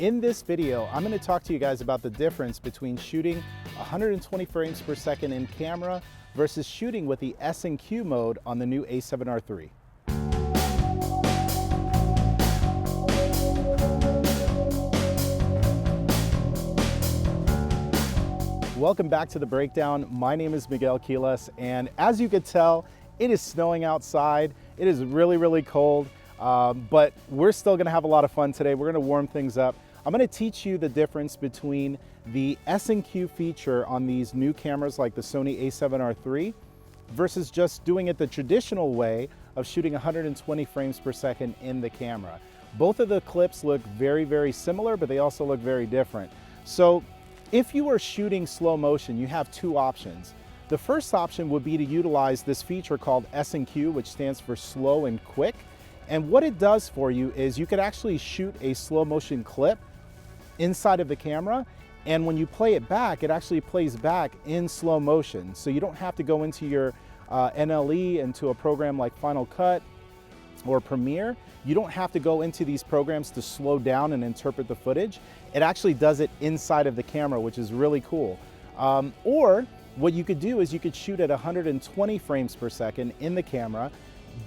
In this video, I'm going to talk to you guys about the difference between shooting 120 frames per second in camera versus shooting with the S&Q mode on the new A7R III. Welcome back to the breakdown. My name is Miguel Quiles, and as you could tell, it is snowing outside. It is really, really cold, but we're still gonna have a lot of fun today. We're gonna warm things up. I'm gonna teach you the difference between the S&Q feature on these new cameras like the Sony A7R III versus just doing it the traditional way of shooting 120 frames per second in the camera. Both of the clips look very, very similar, but they also look very different. So if you are shooting slow motion, you have two options. The first option would be to utilize this feature called S&Q, which stands for slow and quick. And what it does for you is you could actually shoot a slow motion clip inside of the camera, and when you play it back, it actually plays back in slow motion. So you don't have to go into your NLE, into a program like Final Cut or Premiere. You don't have to go into these programs to slow down and interpret the footage. It actually does it inside of the camera, which is really cool. Or what you could do is you could shoot at 120 frames per second in the camera.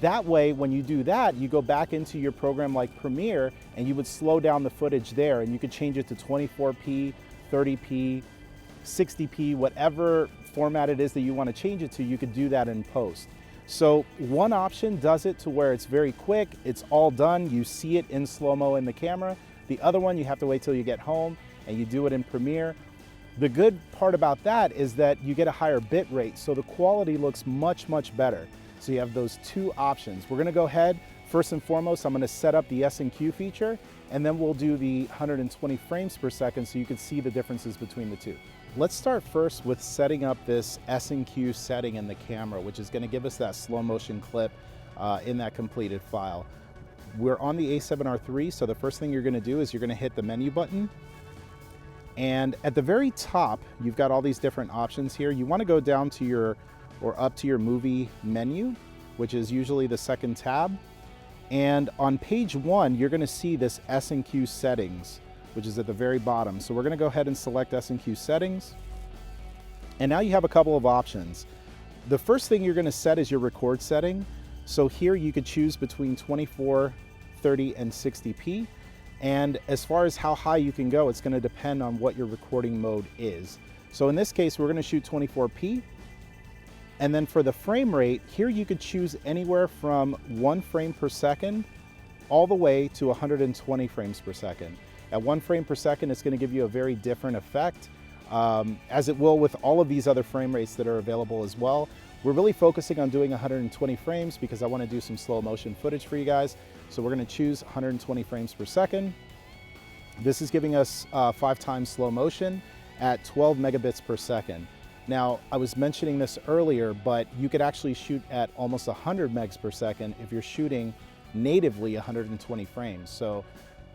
That way, when you do that, you go back into your program like Premiere and you would slow down the footage there, and you could change it to 24p, 30p, 60p, whatever format it is that you want to change it to, you could do that in post. So one option does it to where it's very quick, it's all done, you see it in slow-mo in the camera. The other one, you have to wait till you get home and you do it in Premiere. The good part about that is that you get a higher bit rate, so the quality looks much, much better. So you have those two options. We're gonna go ahead, first and foremost, I'm gonna set up the S&Q feature, and then we'll do the 120 frames per second so you can see the differences between the two. Let's start first with setting up this S&Q setting in the camera, which is gonna give us that slow motion clip in that completed file. We're on the A7R III, so the first thing you're gonna do is you're gonna hit the menu button. And at the very top, you've got all these different options here. You wanna go down to your or up to your movie menu, which is usually the second tab. And on page 1, you're gonna see this S&Q settings, which is at the very bottom. So we're gonna go ahead and select S&Q settings. And now you have a couple of options. The first thing you're gonna set is your record setting. So here you could choose between 24, 30, and 60p. And as far as how high you can go, it's gonna depend on what your recording mode is. So in this case, we're gonna shoot 24p. And then for the frame rate, here you could choose anywhere from 1 frame per second all the way to 120 frames per second. At 1 frame per second, it's gonna give you a very different effect, as it will with all of these other frame rates that are available as well. We're really focusing on doing 120 frames because I wanna do some slow motion footage for you guys. So we're gonna choose 120 frames per second. This is giving us 5 times slow motion at 12 megabits per second. Now, I was mentioning this earlier, but you could actually shoot at almost 100 megs per second if you're shooting natively 120 frames. So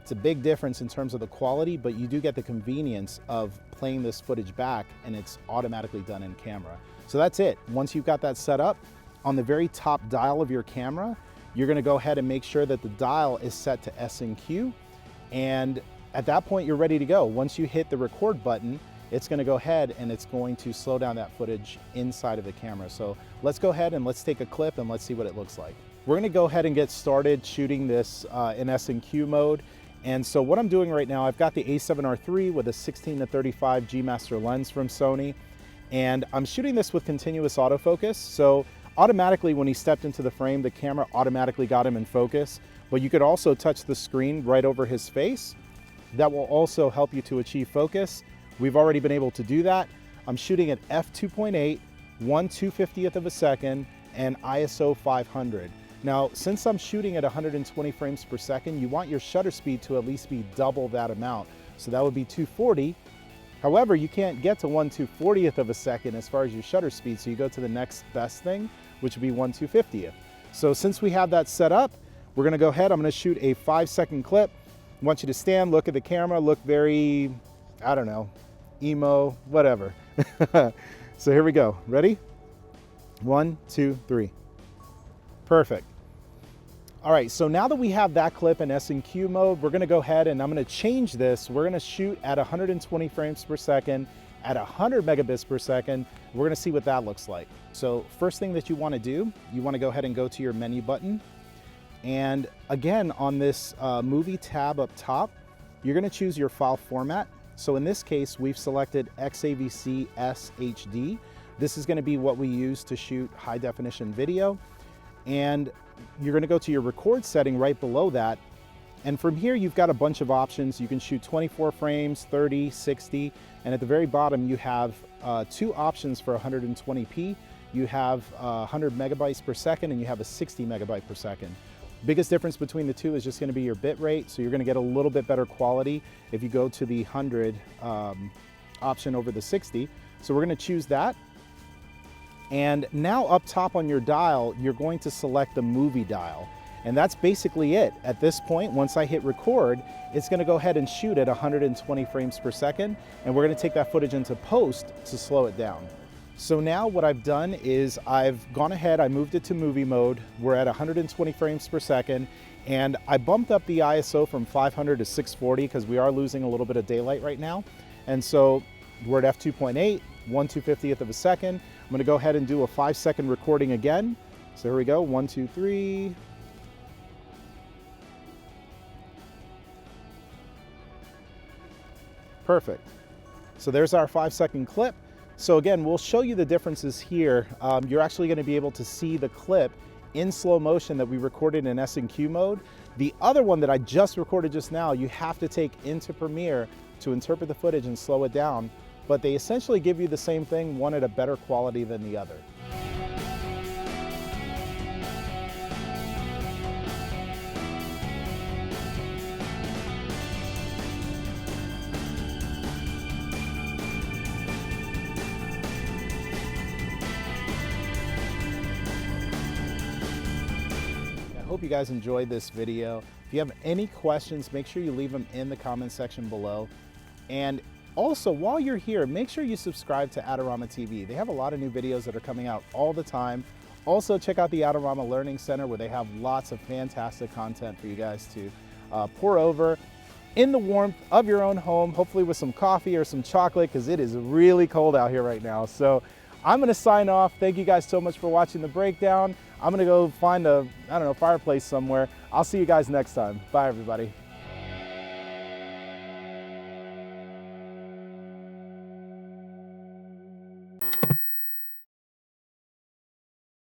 it's a big difference in terms of the quality, but you do get the convenience of playing this footage back and it's automatically done in camera. So that's it. Once you've got that set up, on the very top dial of your camera, you're gonna go ahead and make sure that the dial is set to S&Q. And at that point, you're ready to go. Once you hit the record button, it's gonna go ahead and it's going to slow down that footage inside of the camera. So let's go ahead and let's take a clip and let's see what it looks like. We're gonna go ahead and get started shooting this in S&Q mode. And so what I'm doing right now, I've got the A7R III with a 16-35 G Master lens from Sony. And I'm shooting this with continuous autofocus. So automatically when he stepped into the frame, the camera automatically got him in focus. But you could also touch the screen right over his face. That will also help you to achieve focus. We've already been able to do that. I'm shooting at f2.8, 1/250th of a second, and ISO 500. Now, since I'm shooting at 120 frames per second, you want your shutter speed to at least be double that amount. So that would be 240. However, you can't get to 1/240th of a second as far as your shutter speed, so you go to the next best thing, which would be 1/250th. So since we have that set up, we're gonna go ahead, I'm gonna shoot a 5-second clip. I want you to stand, look at the camera, look very, I don't know, emo, whatever. So here we go. Ready? 1, 2, 3. Perfect. All right, so now that we have that clip in S&Q mode, we're gonna go ahead and I'm gonna change this. We're gonna shoot at 120 frames per second at 100 megabits per second. We're gonna see what that looks like. So first thing that you wanna do, you wanna go ahead and go to your menu button. And again, on this movie tab up top, you're gonna choose your file format. So in this case, we've selected XAVC SHD. This is gonna be what we use to shoot high definition video. And you're gonna go to your record setting right below that. And from here, you've got a bunch of options. You can shoot 24 frames, 30, 60, and at the very bottom, you have 2 options for 120p. You have 100 megabytes per second, and you have a 60 megabyte per second. Biggest difference between the two is just gonna be your bit rate. So you're gonna get a little bit better quality if you go to the 100 option over the 60. So we're gonna choose that. And now up top on your dial, you're going to select the movie dial. And that's basically it. At this point, once I hit record, it's gonna go ahead and shoot at 120 frames per second. And we're gonna take that footage into post to slow it down. So now what I've done is I've gone ahead, I moved it to movie mode. We're at 120 frames per second. And I bumped up the ISO from 500 to 640 because we are losing a little bit of daylight right now. And so we're at f2.8, 1/250th of a second. I'm gonna go ahead and do a 5-second recording again. So here we go, 1, 2, 3. Perfect. So there's our 5-second clip. So again, we'll show you the differences here. You're actually gonna be able to see the clip in slow motion that we recorded in S&Q mode. The other one that I just recorded just now, you have to take into Premiere to interpret the footage and slow it down. But they essentially give you the same thing, one at a better quality than the other. I hope you guys enjoyed this video. If you have any questions, make sure you leave them in the comment section below. And also, while you're here, make sure you subscribe to Adorama TV. They have a lot of new videos that are coming out all the time. Also, check out the Adorama Learning Center where they have lots of fantastic content for you guys to pour over in the warmth of your own home, hopefully with some coffee or some chocolate because it is really cold out here right now. So I'm gonna sign off. Thank you guys so much for watching the breakdown. I'm gonna go find a, fireplace somewhere. I'll see you guys next time. Bye, everybody.